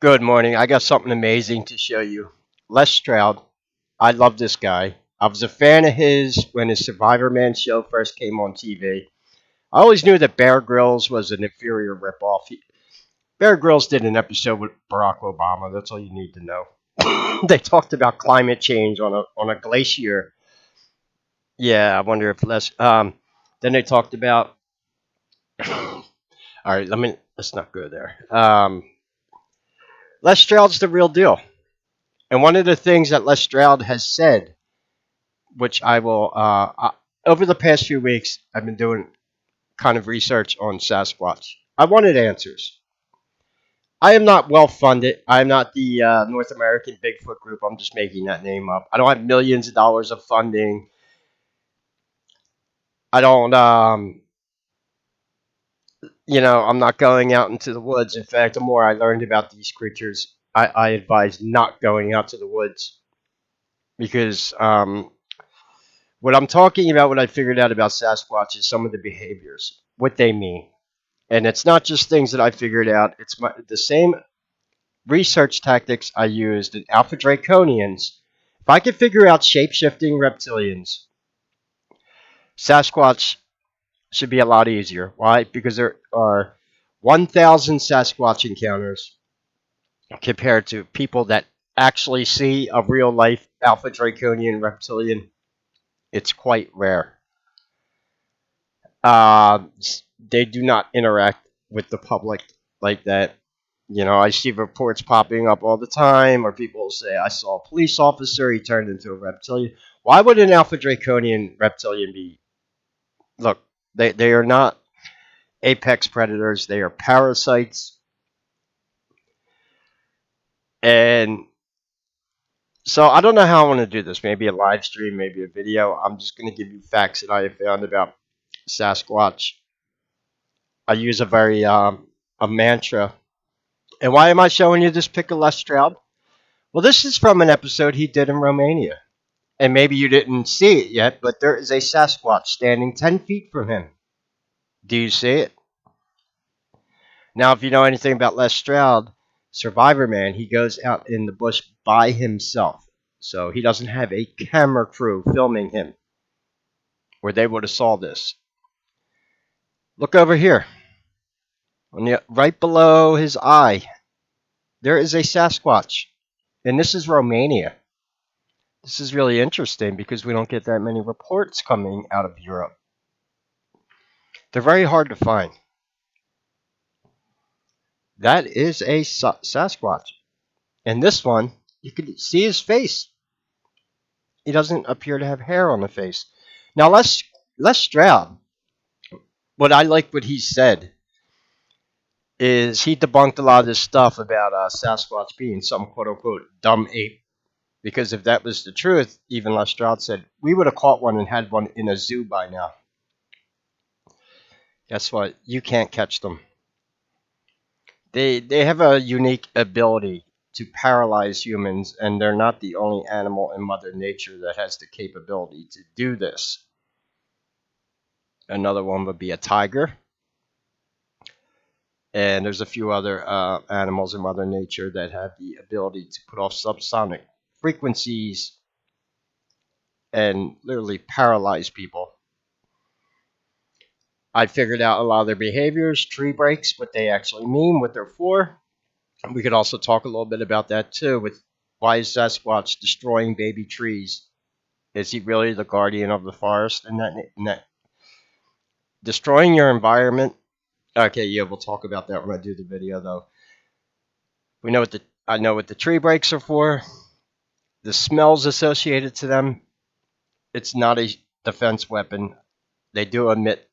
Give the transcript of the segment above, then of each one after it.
Good morning. I got something amazing to show you. Les Stroud. I love this guy. I was a fan of his when his Survivor Man show first came on TV. I always knew that Bear Grylls was an inferior ripoff. Bear Grylls did an episode with Barack Obama. That's all you need to know. They talked about climate change on a glacier. Yeah, I wonder if Les. Then they talked about. All right, let's not go there. Les Stroud's the real deal. And one of the things that Les Stroud has said, which I will, over the past few weeks, I've been doing kind of research on Sasquatch. I wanted answers. I am not well funded. I am not the North American Bigfoot group. I'm just making that name up. I don't have millions of dollars of funding. I don't, I'm not going out into the woods. In fact, the more I learned about these creatures, I advise not going out to the woods because what I'm talking about, what I figured out about Sasquatch is some of the behaviors, what they mean. And it's not just things that I figured out, it's the same research tactics I used in Alpha Draconians. If I could figure out shape shifting reptilians, Sasquatch should be a lot easier. Why? Because there are 1,000 Sasquatch encounters compared to people that actually see a real life Alpha Draconian reptilian. It's quite rare. Uh, they do not interact with the public like that. I see reports popping up all the time, or people say, I saw a police officer, he turned into a reptilian. Why would an Alpha Draconian reptilian be? Look, they are not apex predators, they are parasites. And so I don't know how I want to do this. Maybe a live stream, maybe a video. I'm just going to give you facts that I have found about Sasquatch. I use a mantra. And why am I showing you this pic of Les Stroud? Well, this is from an episode he did in Romania. And maybe you didn't see it yet, but there is a Sasquatch standing 10 feet from him. Do you see it? Now, if you know anything about Les Stroud, Survivor Man, he goes out in the bush by himself. So he doesn't have a camera crew filming him, where they would have saw this. Look over here. Right below his eye, there is a Sasquatch. And this is Romania. This is really interesting because we don't get that many reports coming out of Europe. They're very hard to find. That is a Sasquatch. And this one, you can see his face. He doesn't appear to have hair on the face. Now, Les Stroud, what he said is he debunked a lot of this stuff about Sasquatch being some quote unquote dumb ape. Because if that was the truth, even Les Stroud said, we would have caught one and had one in a zoo by now. Guess what? You can't catch them. They have a unique ability to paralyze humans, and they're not the only animal in Mother Nature that has the capability to do this. Another one would be a tiger, and there's a few other animals in Mother Nature that have the ability to put off subsonic frequencies and literally paralyze people. I figured out a lot of their behaviors, tree breaks, what they actually mean, what they're for. We could also talk a little bit about that too, with why is Sasquatch destroying baby trees? Is he really the guardian of the forest? And that destroying your environment? Okay, yeah, we'll talk about that when I do the video, though. I know what the tree breaks are for. The smells associated to them. It's not a defense weapon. They do emit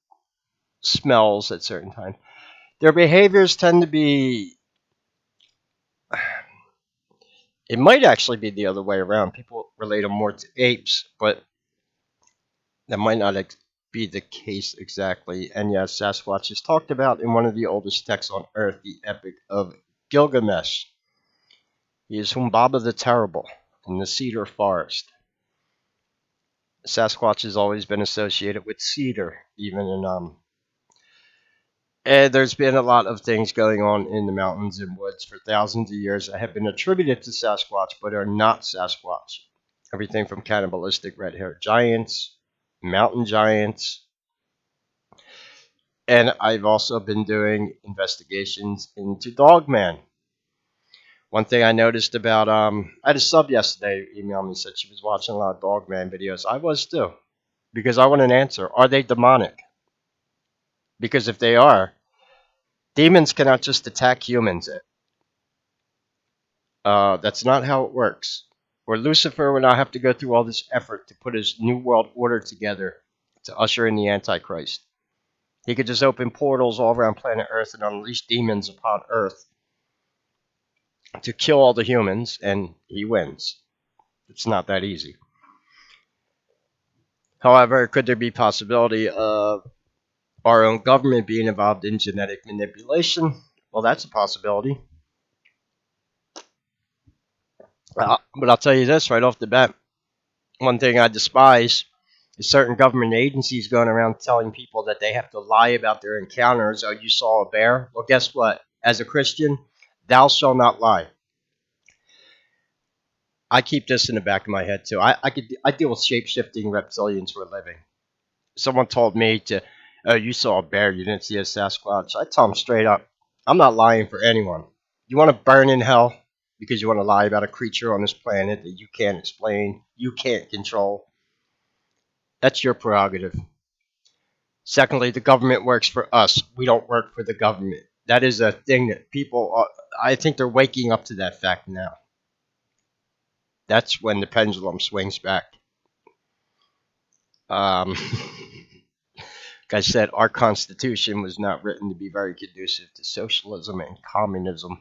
smells at certain times. Their behaviors tend to be. It might actually be the other way around. People relate them more to apes, but that might not be the case exactly. And yes, Sasquatch is talked about in one of the oldest texts on Earth, the Epic of Gilgamesh. He is Humbaba the Terrible in the cedar forest. Sasquatch has always been associated with cedar, even in And there's been a lot of things going on in the mountains and woods for thousands of years that have been attributed to Sasquatch, but are not Sasquatch. Everything from cannibalistic red-haired giants, mountain giants, and I've also been doing investigations into Dogman. One thing I noticed about I had a sub yesterday email me, said she was watching a lot of Dogman videos. I was too, because I want an answer. Are they demonic? Because if they are, demons cannot just attack humans. That's not how it works. Or Lucifer would not have to go through all this effort to put his new world order together to usher in the Antichrist. He could just open portals all around planet Earth and unleash demons upon Earth to kill all the humans, and he wins. It's not that easy. However, could there be possibility of our own government being involved in genetic manipulation? Well, that's a possibility. But I'll tell you this right off the bat. One thing I despise is certain government agencies going around telling people that they have to lie about their encounters. Oh, you saw a bear? Well, guess what? As a Christian, thou shalt not lie. I keep this in the back of my head too. I deal with shape shifting reptilians for a living. Someone told me to, oh, you saw a bear, you didn't see a Sasquatch. I tell them straight up, I'm not lying for anyone. You want to burn in hell because you want to lie about a creature on this planet that you can't explain, you can't control. That's your prerogative. Secondly, the government works for us. We don't work for the government. That is a thing that people, I think they're waking up to that fact now. That's when the pendulum swings back. Like I said, our Constitution was not written to be very conducive to socialism and communism.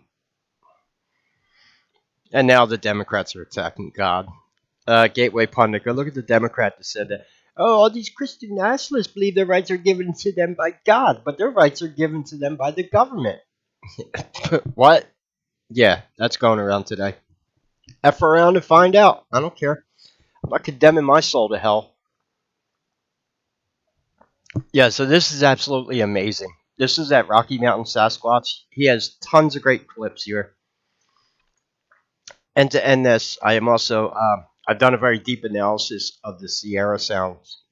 And now the Democrats are attacking God. Gateway Pundit, go look at the Democrat that said that, oh, all these Christian nationalists believe their rights are given to them by God, but their rights are given to them by the government. What? Yeah, that's going around today. F around and find out. I don't care. I'm not condemning my soul to hell. Yeah, so this is absolutely amazing. This is at Rocky Mountain Sasquatch. He has tons of great clips here. And to end this, I am also I've done a very deep analysis of the Sierra Sounds.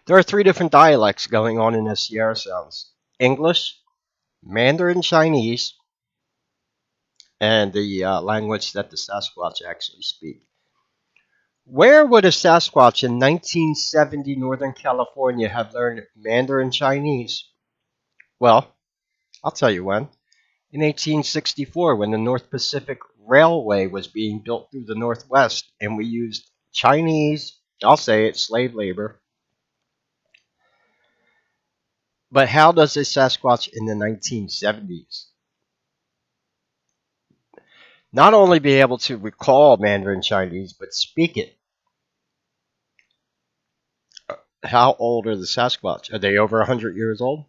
There are three different dialects going on in the Sierra Sounds: English, Mandarin Chinese, and the language that the Sasquatch actually speak. Where would a Sasquatch in 1970 Northern California have learned Mandarin Chinese? Well, I'll tell you when. In 1864, when the North Pacific Railway was being built through the Northwest, and we used Chinese, I'll say it, slave labor. But how does a Sasquatch in the 1970s not only be able to recall Mandarin Chinese, but speak it? How old are the Sasquatch? Are they over 100 years old?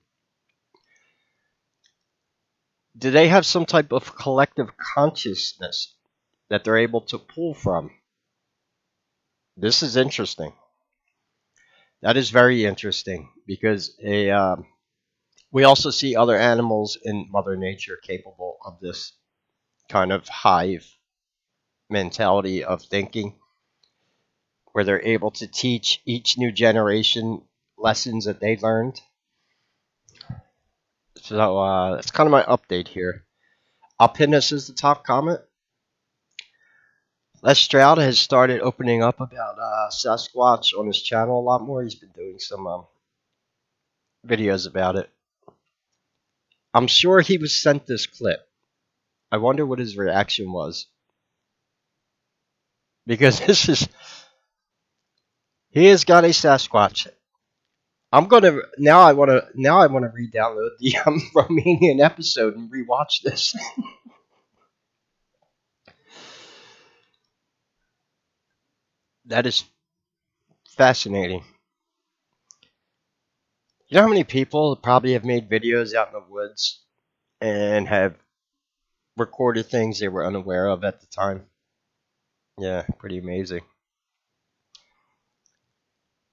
Do they have some type of collective consciousness that they're able to pull from? This is interesting. That is very interesting because we also see other animals in Mother Nature capable of this kind of hive mentality of thinking, where they're able to teach each new generation lessons that they learned. So that's kind of my update here. I'll pin this as the top comment. Les Stroud has started opening up about Sasquatch on his channel a lot more. He's been doing some videos about it. I'm sure he was sent this clip. I wonder what his reaction was. Because he has got a Sasquatch. I'm gonna I wanna re-download the Romanian episode and rewatch this. That is fascinating. You know how many people probably have made videos out in the woods and have recorded things they were unaware of at the time? Yeah, pretty amazing.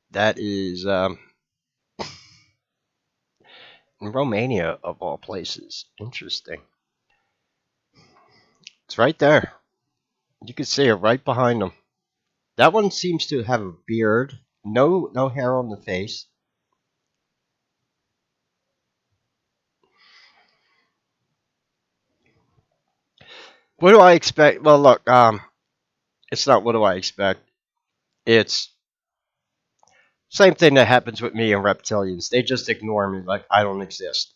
That is In Romania, of all places. Interesting. It's right there. You can see it right behind them. That one seems to have a beard. No hair on the face. What do I expect? Well, look, it's not what do I expect. It's same thing that happens with me and reptilians. They just ignore me like I don't exist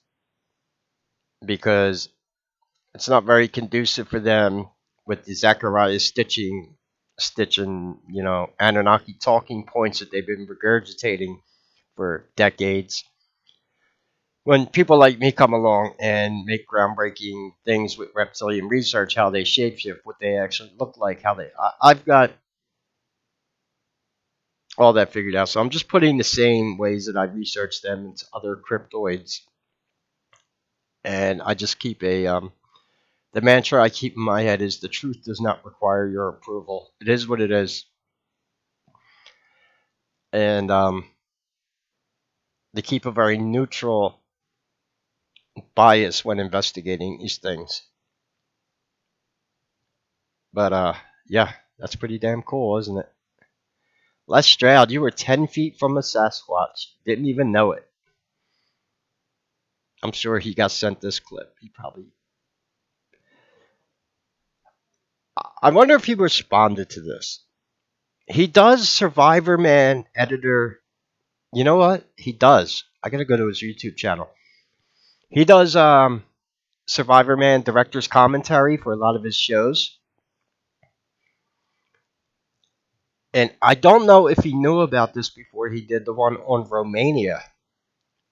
because it's not very conducive for them with the Zachariah stitching, Anunnaki talking points that they've been regurgitating for decades. When people like me come along and make groundbreaking things with reptilian research, how they shapeshift, what they actually look like, I've got all that figured out. So I'm just putting the same ways that I researched them into other cryptoids, and I just keep the mantra I keep in my head is the truth does not require your approval. It is what it is, and they keep a very neutral bias when investigating these things. But yeah, that's pretty damn cool, isn't it? Les Stroud, you were 10 feet from a Sasquatch. Didn't even know it. I'm sure he got sent this clip. He probably. I wonder if he responded to this. He does Survivor Man editor. You know what? He does. I gotta go to his YouTube channel. He does Survivor Man director's commentary for a lot of his shows. And I don't know if he knew about this before he did the one on Romania,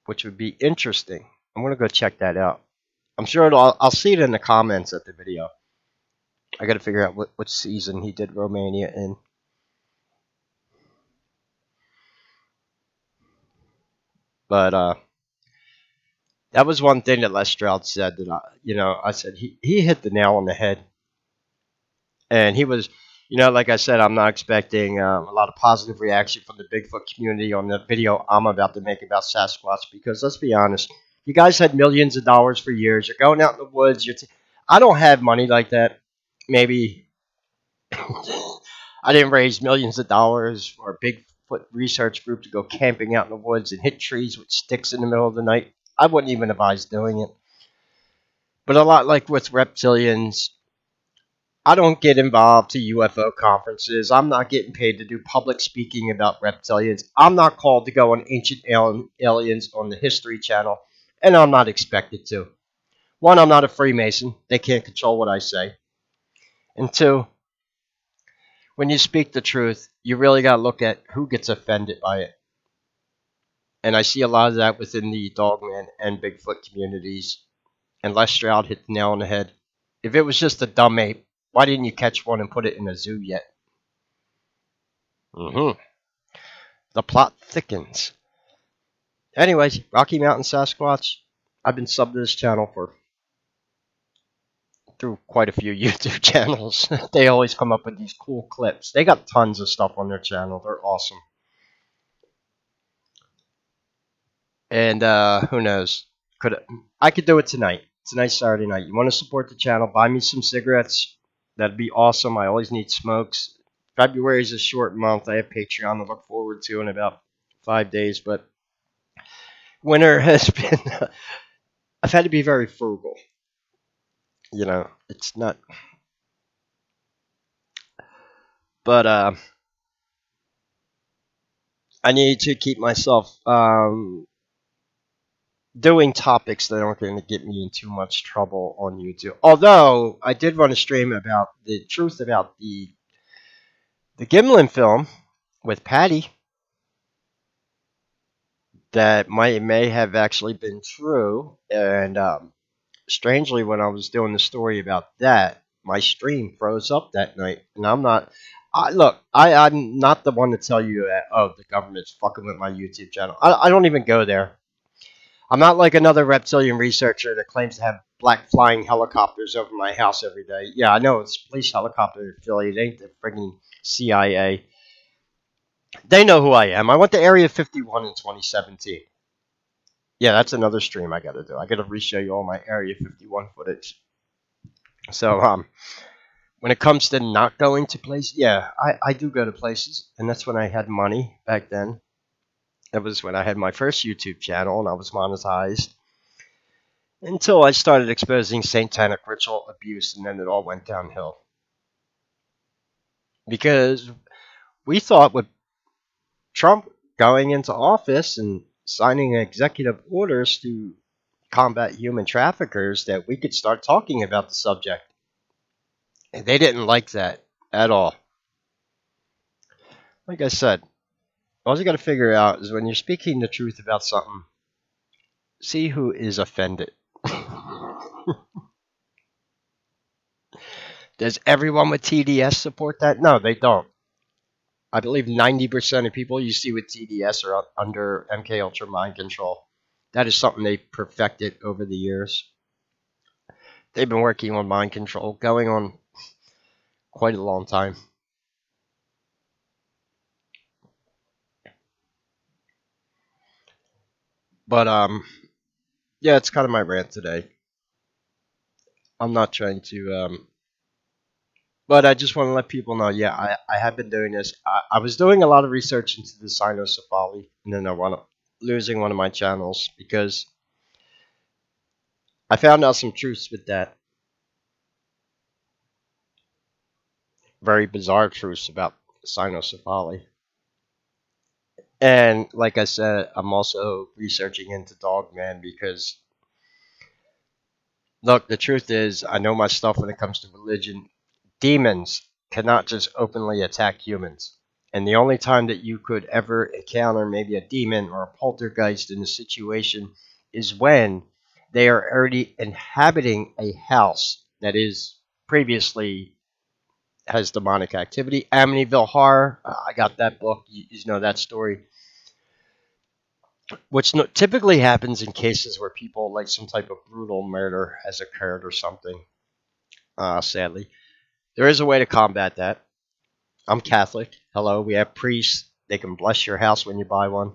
which would be interesting. I'm gonna go check that out. I'm sure I'll see it in the comments at the video. I got to figure out what season he did Romania in. But that was one thing that Les Stroud said that I said he hit the nail on the head, and he was, like I said, I'm not expecting a lot of positive reaction from the Bigfoot community on the video I'm about to make about Sasquatch because let's be honest, you guys had millions of dollars for years. You're going out in the woods. I don't have money like that. Maybe I didn't raise millions of dollars for a Bigfoot research group to go camping out in the woods and hit trees with sticks in the middle of the night. I wouldn't even advise doing it. But a lot like with reptilians, I don't get involved to UFO conferences. I'm not getting paid to do public speaking about reptilians. I'm not called to go on ancient aliens on the History Channel, and I'm not expected to. One, I'm not a Freemason. They can't control what I say. And two, when you speak the truth, you really got to look at who gets offended by it. And I see a lot of that within the Dogman and Bigfoot communities. And Les Stroud hit the nail on the head. If it was just a dumb ape, why didn't you catch one and put it in a zoo yet? Mm-hmm. The plot thickens. Anyways, Rocky Mountain Sasquatch. I've been subbed to this channel through quite a few YouTube channels. They always come up with these cool clips. They got tons of stuff on their channel. They're awesome. And who knows? I could do it tonight. Tonight's Saturday night. You want to support the channel? Buy me some cigarettes. That'd be awesome. I always need smokes. February is a short month. I have Patreon to look forward to in about 5 days, but winter has been. I've had to be very frugal. It's not. But I need to keep myself doing topics that aren't going to get me in too much trouble on YouTube. Although I did run a stream about the truth about the Gimlin film with Patty that may have actually been true. And strangely, when I was doing the story about that, my stream froze up that night, and I'm not. I'm not the one to tell you that. Oh, the government's fucking with my YouTube channel. I don't even go there. I'm not like another reptilian researcher that claims to have black flying helicopters over my house every day. Yeah, I know it's police helicopter affiliate. It ain't the friggin' CIA. They know who I am. I went to Area 51 in 2017. Yeah, that's another stream I got to do. I got to re-show you all my Area 51 footage. So, when it comes to not going to places, yeah, I do go to places, and that's when I had money back then. That was when I had my first YouTube channel and I was monetized. Until I started exposing satanic ritual abuse, and then it all went downhill. Because we thought with Trump going into office and signing executive orders to combat human traffickers that we could start talking about the subject. And they didn't like that at all. Like I said, all you got to figure out is when you're speaking the truth about something, see who is offended. Does everyone with TDS support that? No, they don't. I believe 90% of people you see with TDS are under MK Ultra mind control. That is something they perfected over the years. They've been working on mind control going on quite a long time. But yeah, it's kind of my rant today. I'm not trying to but I just want to let people know, yeah, I have been doing this. I was doing a lot of research into the cynocephaly, and then I wound up losing one of my channels because I found out some truths with that. Very bizarre truths about cynocephaly. And like I said, I'm also researching into Dogman because, look, the truth is, I know my stuff when it comes to religion. Demons cannot just openly attack humans. And the only time that you could ever encounter maybe a demon or a poltergeist in a situation is when they are already inhabiting a house that is previously has demonic activity. Amityville Horror, I got that book. You know that story, which typically happens in cases where people like some type of brutal murder has occurred or something. Sadly, there is a way to combat that. I'm Catholic. Hello, we have priests. They can bless your house when you buy one.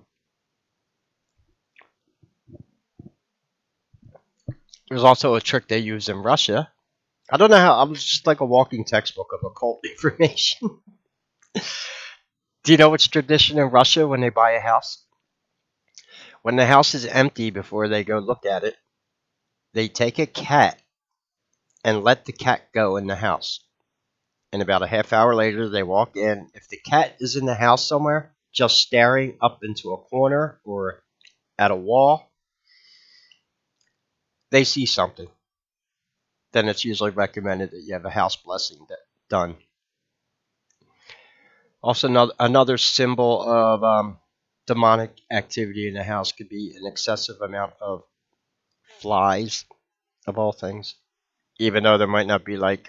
There's also a trick they use in Russia. I don't know how. I'm just like a walking textbook of occult information. Do you know what's tradition in Russia when they buy a house? When the house is empty before they go look at it, they take a cat and let the cat go in the house. And about a half hour later, they walk in. If the cat is in the house somewhere, just staring up into a corner or at a wall, they see something. Then it's usually recommended that you have a house blessing done. Also, another symbol of demonic activity in the house could be an excessive amount of flies, of all things. Even though there might not be like,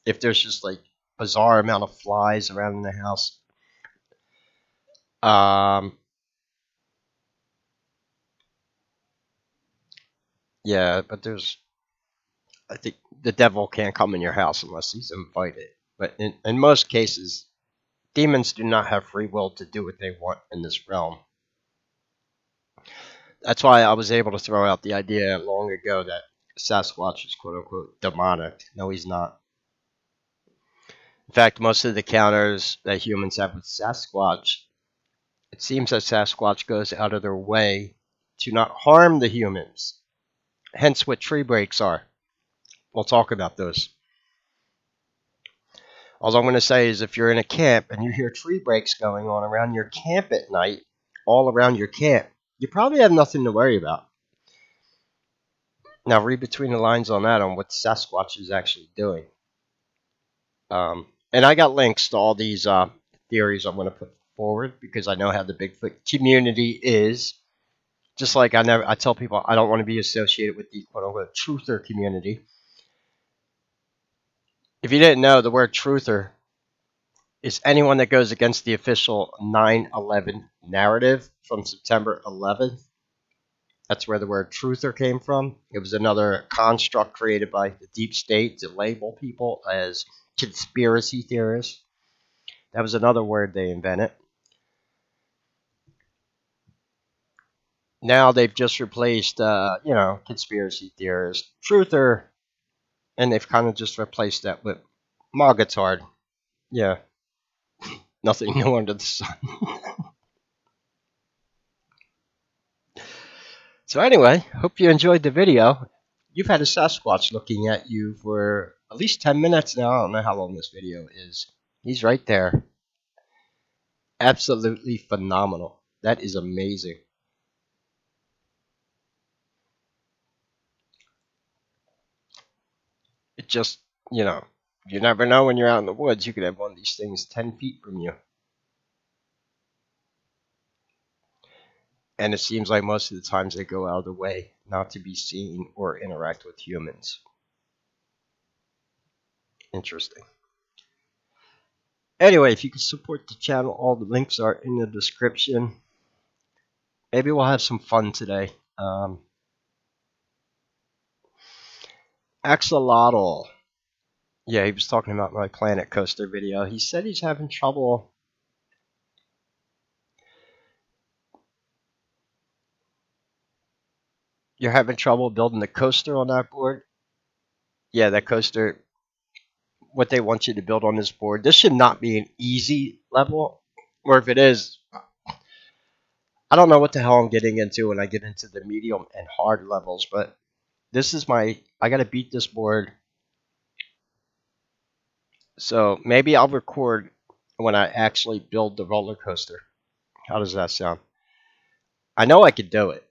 if there's just like bizarre amount of flies around in the house. Um, yeah, but I think the devil can't come in your house unless he's invited. But in most cases, demons do not have free will to do what they want in this realm. That's why I was able to throw out the idea long ago that Sasquatch is quote unquote demonic. No, he's not. In fact, most of the encounters that humans have with Sasquatch, it seems that Sasquatch goes out of their way to not harm the humans. Hence what tree breaks are. We'll talk about those. All I'm going to say is if you're in a camp and you hear tree breaks going on around your camp at night, all around your camp, you probably have nothing to worry about. Now, read between the lines on that on what Sasquatch is actually doing. And I got links to all these theories I'm going to put forward because I know how the Bigfoot community is. Just like I tell people I don't want to be associated with the quote unquote truther community. If you didn't know, the word truther is anyone that goes against the official 9/11 narrative from September 11th. That's where the word truther came from. It was another construct created by the deep state to label people as conspiracy theorists. That was another word they invented. Now they've just replaced, conspiracy theorist, truther, and they've kind of just replaced that with Mogatard. Yeah, nothing new under the sun. So anyway, hope you enjoyed the video. You've had a Sasquatch looking at you for at least 10 minutes now. I don't know how long this video is. He's right there. Absolutely phenomenal. That is amazing. It just, you never know when you're out in the woods. You could have one of these things 10 feet from you. And it seems like most of the times they go out of the way not to be seen or interact with humans. Interesting. Anyway, if you could support the channel, all the links are in the description. Maybe we'll have some fun today. Axolotl. Yeah, he was talking about my Planet Coaster video. He said he's having trouble. You're having trouble building the coaster on that board? Yeah, that coaster, what they want you to build on this board. This should not be an easy level. Or if it is, I don't know what the hell I'm getting into when I get into the medium and hard levels. But this is I got to beat this board. So maybe I'll record when I actually build the roller coaster. How does that sound? I know I could do it.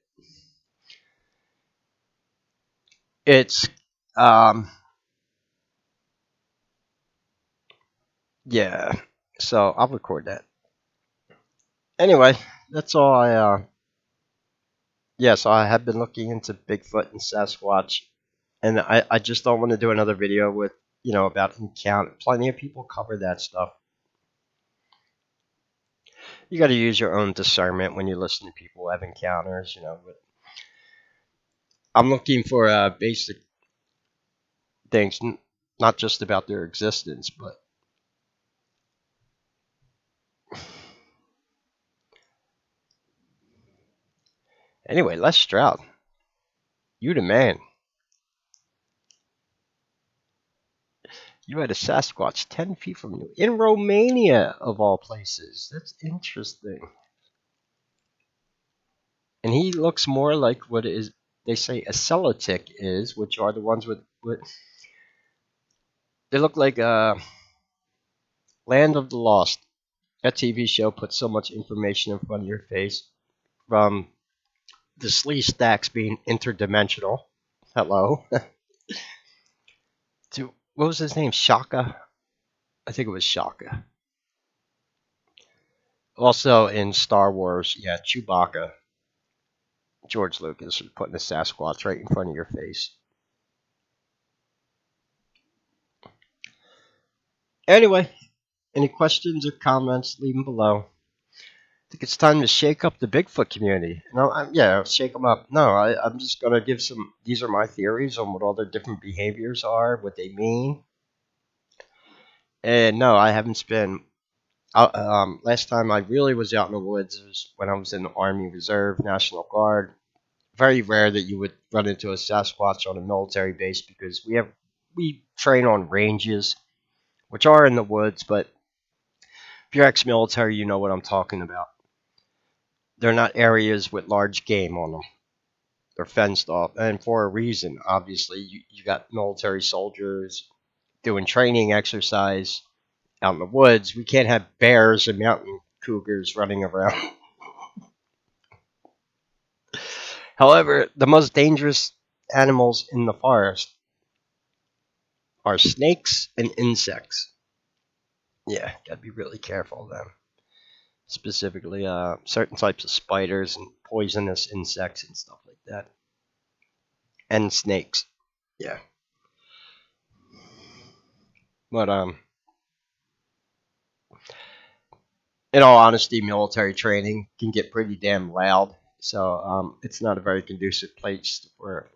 It's, yeah. So I'll record that. Anyway, that's all so I have been looking into Bigfoot and Sasquatch. And I just don't want to do another video with, about encounter. Plenty of people cover that stuff. You got to use your own discernment when you listen to people who have encounters, But I'm looking for basic things, not just about their existence, but anyway, Les Stroud, you the man. You had a Sasquatch 10 feet from you in Romania, of all places. That's interesting. And he looks more like what is they say a celotic is, which are the ones with they look like Land of the Lost. That TV show puts so much information in front of your face, from the slee stacks being interdimensional. Hello. To what was his name? Shaka? I think it was Shaka. Also in Star Wars, yeah, Chewbacca. George Lucas was putting a Sasquatch right in front of your face. Anyway, any questions or comments, leave them below. I think it's time to shake up the Bigfoot community. No, shake them up. No, I'm just going to give some, these are my theories on what all their different behaviors are, what they mean. And no, I haven't spent, last time I really was out in the woods was when I was in the Army Reserve, National Guard. Very rare that you would run into a Sasquatch on a military base because we train on ranges, which are in the woods, but if you're ex-military, you know what I'm talking about. They're not areas with large game on them. They're fenced off, and for a reason. Obviously, you got military soldiers doing training exercise out in the woods. We can't have bears and mountain cougars running around. However, the most dangerous animals in the forest are snakes and insects. Yeah, gotta be really careful of them. Specifically, certain types of spiders and poisonous insects and stuff like that. And snakes. Yeah. But, in all honesty, military training can get pretty damn loud. So, it's not a very conducive place for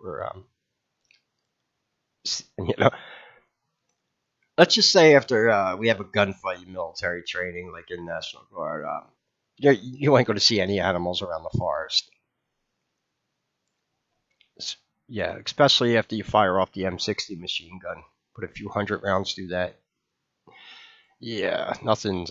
let's just say after we have a gunfight in military training, like in National Guard, you ain't going to see any animals around the forest. Yeah, especially after you fire off the M60 machine gun. Put a few hundred rounds through that. Yeah, nothing's.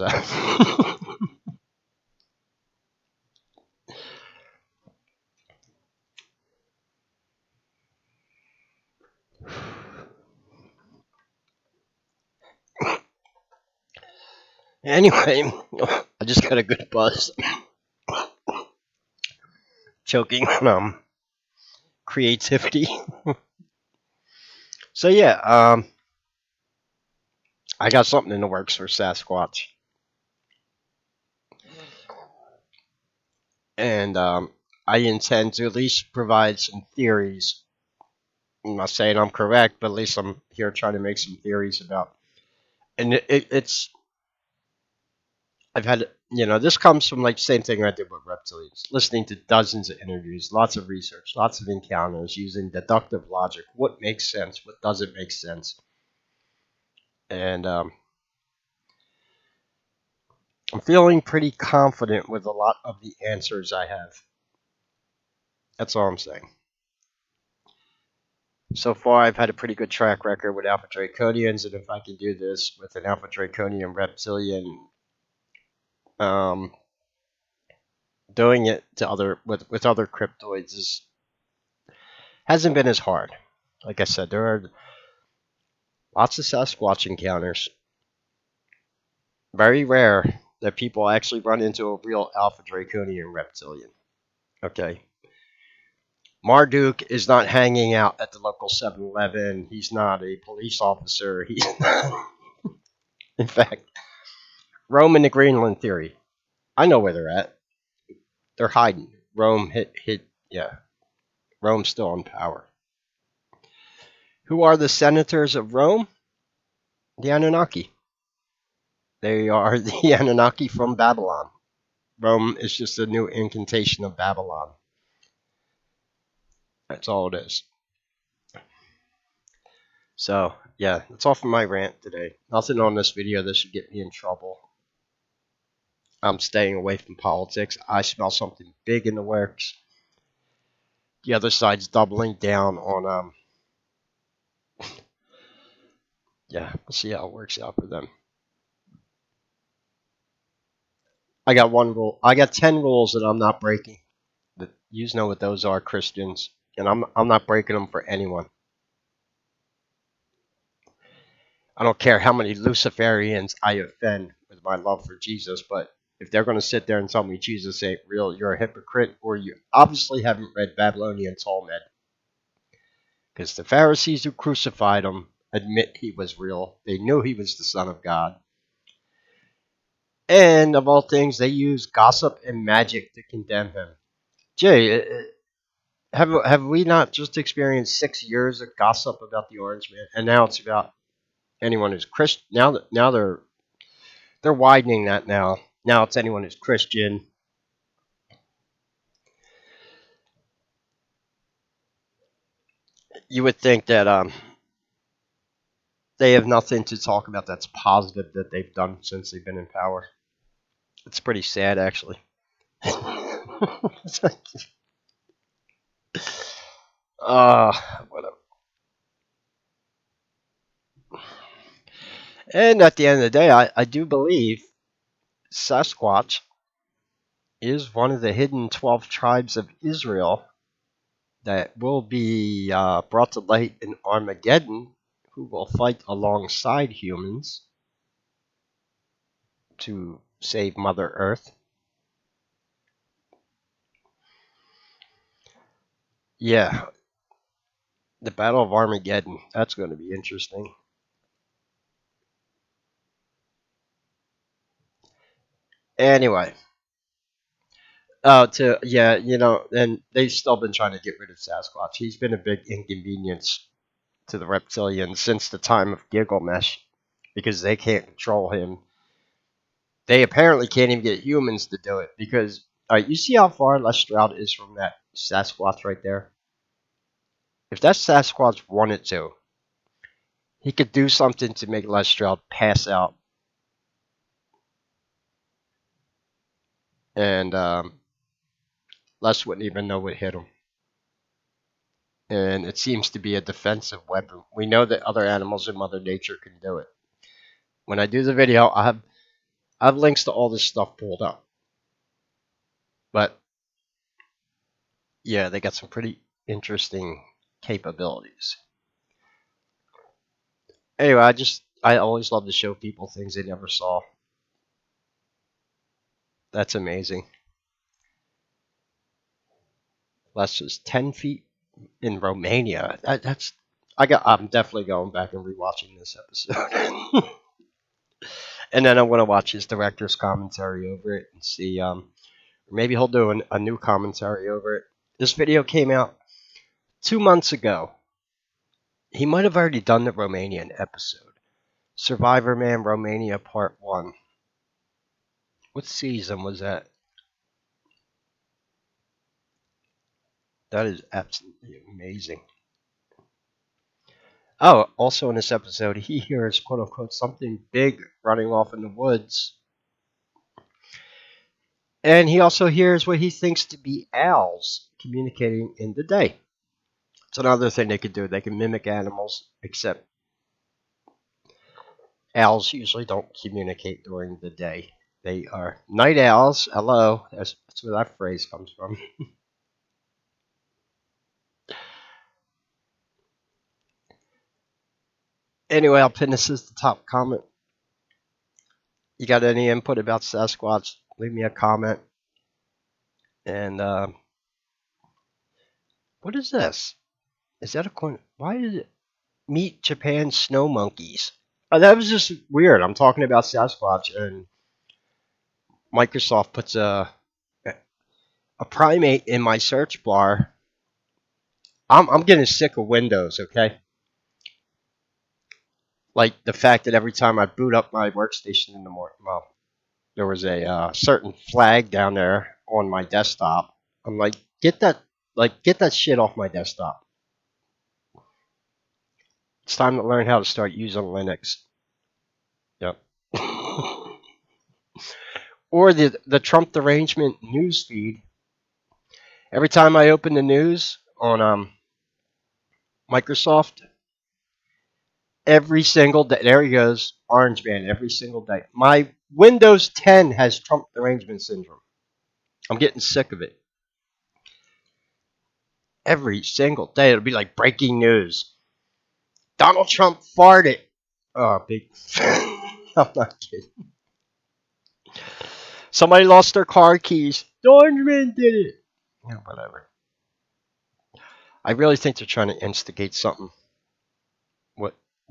Anyway, I just got a good buzz. Choking on creativity. So yeah, I got something in the works for Sasquatch, and I intend to at least provide some theories. I'm not saying I'm correct, but at least I'm here trying to make some theories about. And it's I've had this comes from like same thing I did with reptilians, listening to dozens of interviews, lots of research, lots of encounters, using deductive logic. What makes sense? What doesn't make sense? And I'm feeling pretty confident with a lot of the answers I have. That's all I'm saying. So far, I've had a pretty good track record with Alpha Draconians, and if I can do this with an Alpha Draconian reptilian, um, doing it to other with other cryptoids hasn't been as hard. Like I said, there are lots of Sasquatch encounters. Very rare that people actually run into a real Alpha Draconian reptilian. Okay. Marduk is not hanging out at the local 7-Eleven. He's not a police officer. He's in fact, Rome and the Greenland theory. I know where they're at. They're hiding. Rome hit yeah. Rome's still in power. Who are the senators of Rome? The Anunnaki. They are the Anunnaki from Babylon. Rome is just a new incantation of Babylon. That's all it is. So, yeah, that's all for my rant today. Nothing on this video that should get me in trouble. I'm staying away from politics. I smell something big in the works. The other side's doubling down on yeah, we'll see how it works out for them. I got one rule. I got 10 rules that I'm not breaking. That you know what those are, Christians, and I'm not breaking them for anyone. I don't care how many Luciferians I offend with my love for Jesus, but if they're going to sit there and tell me Jesus ain't real, you're a hypocrite, or you obviously haven't read Babylonian Talmud. Because the Pharisees who crucified him admit he was real. They knew he was the Son of God. And of all things, they use gossip and magic to condemn him. Jay, have we not just experienced 6 years of gossip about the Orange Man, and now it's about anyone who's Christian? Now they're widening that now. Now it's anyone who's Christian. You would think that they have nothing to talk about that's positive that they've done since they've been in power. It's pretty sad, actually. Whatever. And at the end of the day, I do believe Sasquatch is one of the hidden 12 tribes of Israel that will be brought to light in Armageddon, who will fight alongside humans to save Mother Earth. Yeah, the Battle of Armageddon. That's going to be interesting. Anyway, and they've still been trying to get rid of Sasquatch. He's been a big inconvenience to the reptilians since the time of Gilgamesh because they can't control him. They apparently can't even get humans to do it because, all right, you see how far Lestrade is from that Sasquatch right there? If that Sasquatch wanted to, he could do something to make Lestrade pass out. And Les wouldn't even know what hit him. and it seems to be a defensive weapon. We know that other animals in Mother Nature can do it. When I do the video, I have links to all this stuff pulled up. But yeah, they got some pretty interesting capabilities. Anyway, I always love to show people things they never saw. That's amazing. That's just 10 feet in Romania. I'm definitely going back and rewatching this episode. And then I'm going to watch his director's commentary over it and see, maybe he'll do a new commentary over it. This video came out 2 months ago. He might have already done the Romanian episode. Survivor Man Romania Part 1. What season was that? That is absolutely amazing. Oh, also in this episode, he hears, quote unquote, something big running off in the woods. And he also hears what he thinks to be owls communicating in the day. It's another thing they could do. They can mimic animals, except owls usually don't communicate during the day. They are night owls. Hello. That's where that phrase comes from. Anyway, I'll pin this as the top comment. You got any input about Sasquatch? Leave me a comment. And what is this? Is that a coin? Why is it meet Japan snow monkeys? Oh, that was just weird. I'm talking about Sasquatch, and Microsoft puts a primate in my search bar. I'm getting sick of Windows. Okay, like the fact that every time I boot up my workstation in the morning, well, there was a certain flag down there on my desktop. I'm like, get that shit off my desktop. It's time to learn how to start using Linux. Yep. Or the Trump derangement news feed. Every time I open the news on Microsoft, every single day, there he goes, Orange Man, every single day. My Windows 10 has Trump derangement syndrome. I'm getting sick of it. Every single day, it'll be like breaking news. Donald Trump farted. Oh, big. I'm not kidding. Somebody lost their car keys. The Orange Man did it. Yeah, whatever. I really think they're trying to instigate something.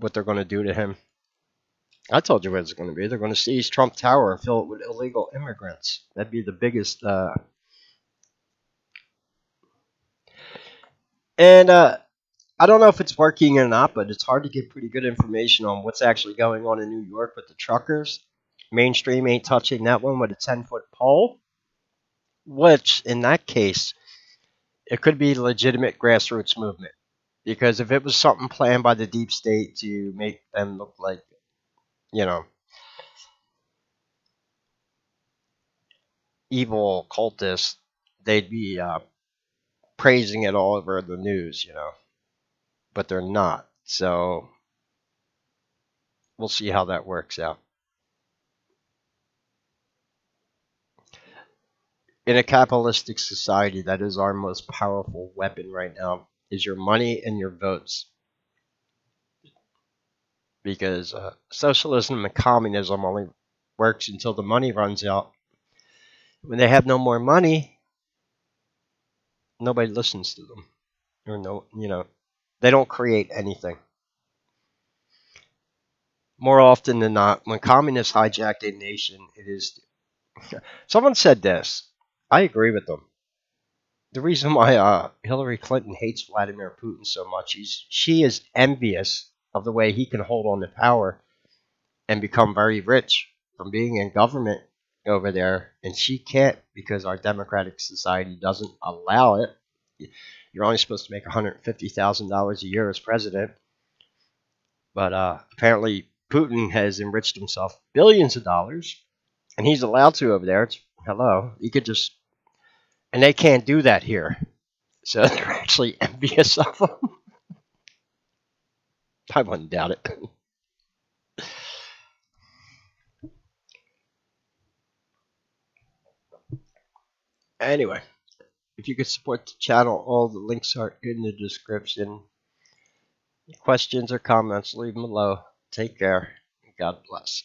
What they're going to do to him. I told you what it's going to be. They're going to seize Trump Tower and fill it with illegal immigrants. That'd be the biggest. And I don't know if it's working or not, but it's hard to get pretty good information on what's actually going on in New York with the truckers. Mainstream ain't touching that one with a 10-foot pole. Which, in that case, it could be a legitimate grassroots movement. Because if it was something planned by the deep state to make them look like, you know, evil cultists, they'd be praising it all over the news, but they're not. So we'll see how that works out. In a capitalistic society, that is our most powerful weapon right now, is your money and your votes. Because socialism and communism only works until the money runs out. When they have no more money, nobody listens to them. Or they don't create anything. More often than not, when communists hijack a nation, it is. Someone said this. I agree with them. The reason why Hillary Clinton hates Vladimir Putin so much is she is envious of the way he can hold on to power and become very rich from being in government over there, and she can't because our democratic society doesn't allow it. You're only supposed to make $150,000 a year as president, but apparently Putin has enriched himself billions of dollars, and he's allowed to over there. Hello, you could just, and they can't do that here. So actually envious of them. I wouldn't doubt it. Anyway, if you could support the channel, all the links are in the description. Questions or comments, leave them below. Take care. God bless.